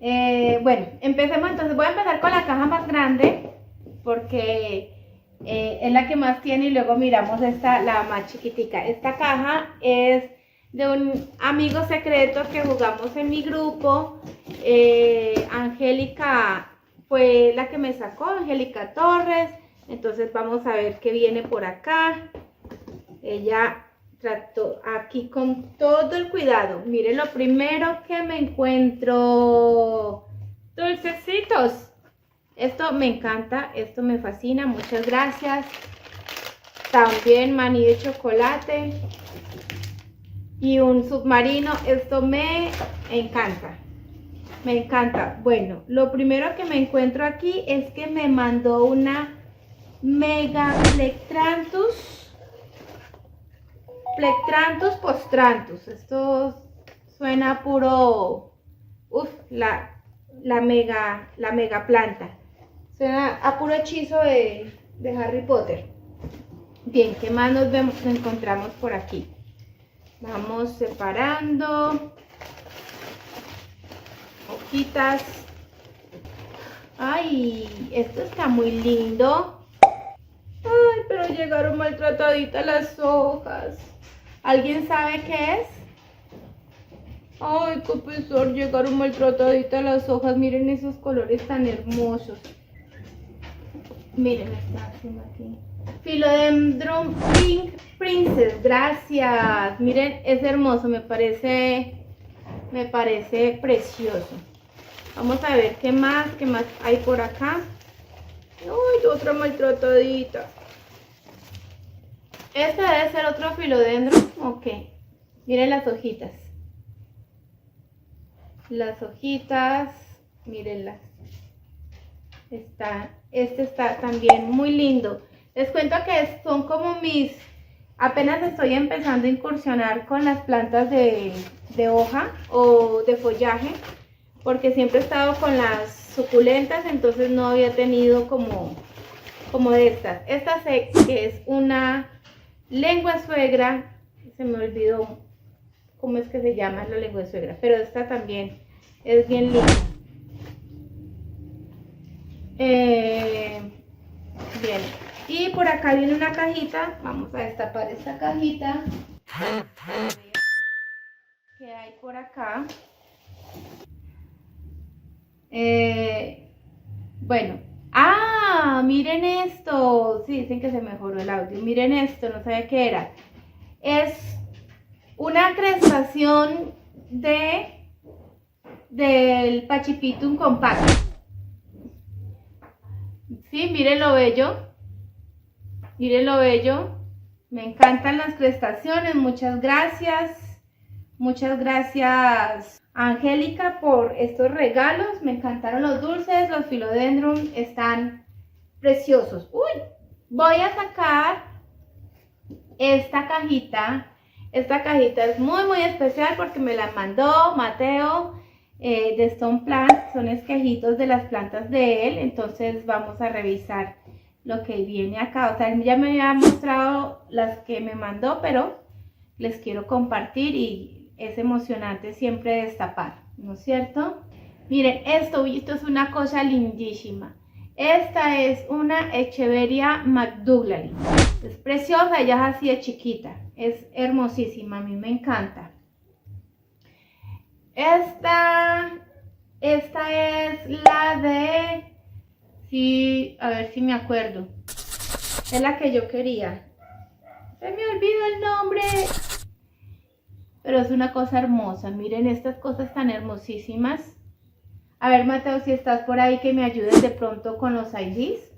Bueno, empecemos entonces. Voy a empezar con la caja más grande porque es la que más tiene y luego miramos esta, la más chiquitica. Esta caja es de un amigo secreto que jugamos en mi grupo. Angélica fue la que me sacó, Angélica Torres. Entonces vamos a ver qué viene por acá. Ella trató aquí con todo el cuidado. Miren, lo primero que me encuentro, dulcecitos. Esto me encanta, esto me fascina, muchas gracias. También maní de chocolate y un submarino. Esto me encanta, me encanta. Bueno, lo primero que me encuentro aquí es que me mandó una Mega Plectranthus postranthus. Esto suena puro, la mega planta. Suena a puro hechizo de Harry Potter. Bien, ¿qué más nos encontramos por aquí? Vamos separando hojitas. Ay, esto está muy lindo. Ay, pero llegaron maltrataditas las hojas. ¿Alguien sabe qué es? Ay, qué pesar, llegaron maltrataditas las hojas. Miren esos colores tan hermosos. Miren esta aquí. Philodendron Pink Princess, gracias. Miren, es hermoso, me parece precioso. Vamos a ver qué más hay por acá. Ay, otra maltratadita. Este debe ser otro filodendron. Ok. Miren las hojitas. Las hojitas. Mírenlas. Este está también muy lindo. Les cuento que son como mis... Apenas estoy empezando a incursionar con las plantas de hoja o de follaje. Porque siempre he estado con las suculentas, entonces no había tenido como de estas. Esta sé que es una lengua suegra, se me olvidó cómo es que se llama la lengua suegra, pero esta también es bien linda. Bien, y por acá viene una cajita. Vamos a destapar esta cajita. ¿Qué hay por acá? Bueno, miren esto. Sí, dicen que se mejoró el audio. Miren esto, no sabía qué era. Es una crestación del Pachypitum compacto. Sí, miren lo bello. Miren lo bello. Me encantan las crestaciones. Muchas gracias. Muchas gracias, Angélica, por estos regalos. Me encantaron los dulces, los philodendron están preciosos. Uy, voy a sacar esta cajita. Esta cajita es muy especial porque me la mandó Mateo de Stone Plant. Son esquejitos de las plantas de él. Entonces vamos a revisar lo que viene acá. O sea, él ya me había mostrado las que me mandó, pero les quiero compartir y es emocionante siempre destapar, ¿no es cierto? Miren, esto es una cosa lindísima. Esta es una Echeveria McDougall. Es preciosa, ella es así de chiquita. Es hermosísima, a mí me encanta. Esta es la de... Sí, a ver si me acuerdo. Es la que yo quería. Se me olvidó el nombre. Pero es una cosa hermosa. Miren estas cosas tan hermosísimas. A ver, Mateo, si estás por ahí, que me ayudes de pronto con los IDs.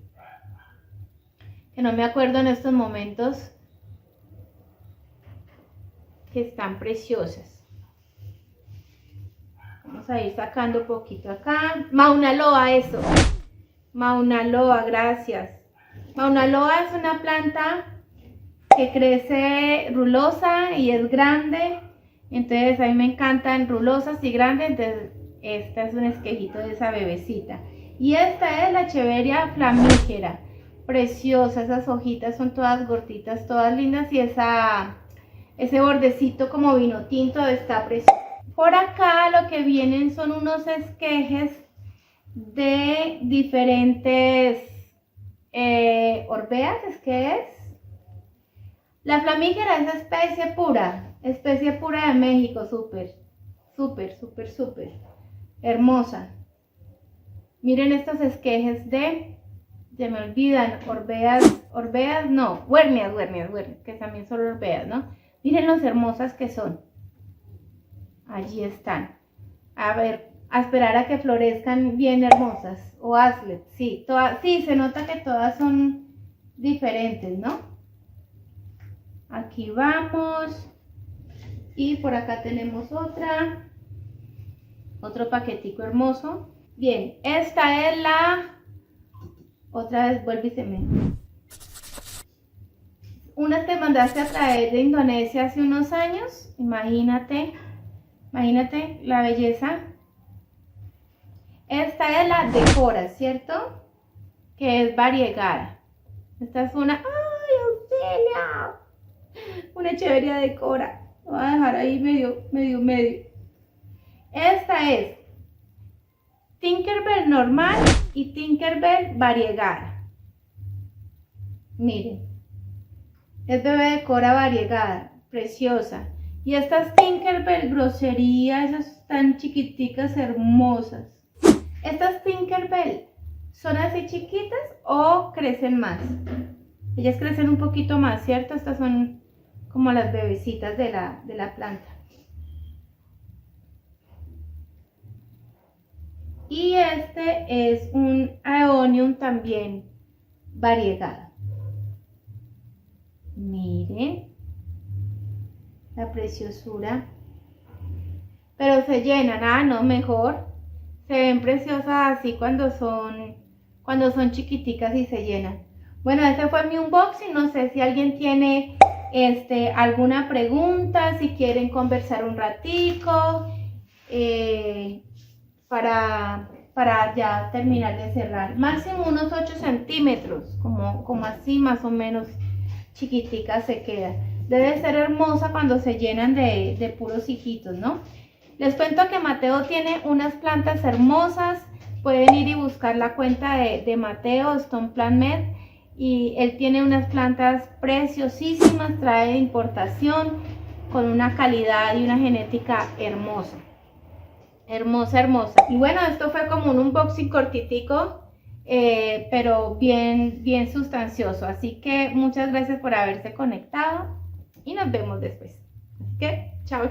Que no me acuerdo en estos momentos. Que están preciosas. Vamos a ir sacando un poquito acá. Mauna Loa, eso. Mauna Loa, gracias. Mauna Loa es una planta que crece rulosa y es grande. Entonces a mí me encantan rulosas y grandes. Entonces esta es un esquejito de esa bebecita. Y esta es la Echeveria flamígera. Preciosa, esas hojitas son todas gorditas, todas lindas. Y ese bordecito como vino tinto está precioso. Por acá lo que vienen son unos esquejes de diferentes orbeas, ¿es que es? La flamígera es especie pura de México, súper, súper, súper, súper hermosa. Miren estos esquejes se me olvidan, orbeas, no, huernias, que también son orbeas, ¿no? Miren lo hermosas que son. Allí están. A ver, a esperar a que florezcan bien hermosas. O Aslet, sí, sí, se nota que todas son diferentes, ¿no? Aquí vamos. Y por acá tenemos otro paquetico hermoso. Bien, esta es otra vez vuelve y se me... Una que mandaste a traer de Indonesia hace unos años. Imagínate la belleza. Esta es la Decora, ¿cierto? Que es variegada. Esta es una... ¡Ay, Auxilia! Una Echeveria Decora. Lo voy a dejar ahí medio. Esta es Tinkerbell normal y Tinkerbell variegada. Miren. Es bebé Decora variegada. Preciosa. Y estas Tinkerbell grosería, esas tan chiquiticas, hermosas. Estas Tinkerbell son así chiquitas o crecen más. Ellas crecen un poquito más, ¿cierto? Estas son como las bebecitas de la planta. Y este es un Aeonium también variegado. Miren la preciosura. Pero se llenan, no, mejor. Se ven preciosas así cuando son chiquiticas y se llenan. Bueno, ese fue mi unboxing. No sé si alguien tiene alguna pregunta, si quieren conversar un ratico, para ya terminar de cerrar. Máximo unos 8 centímetros, como así más o menos chiquitica se queda. Debe ser hermosa cuando se llenan de puros hijitos, ¿no? Les cuento que Mateo tiene unas plantas hermosas. Pueden ir y buscar la cuenta de Mateo, Stone Plant Med. Y él tiene unas plantas preciosísimas, trae de importación, con una calidad y una genética hermosa. Hermosa. Y bueno, esto fue como un unboxing cortitico, pero bien sustancioso. Así que muchas gracias por haberse conectado y nos vemos después. Así que, chao.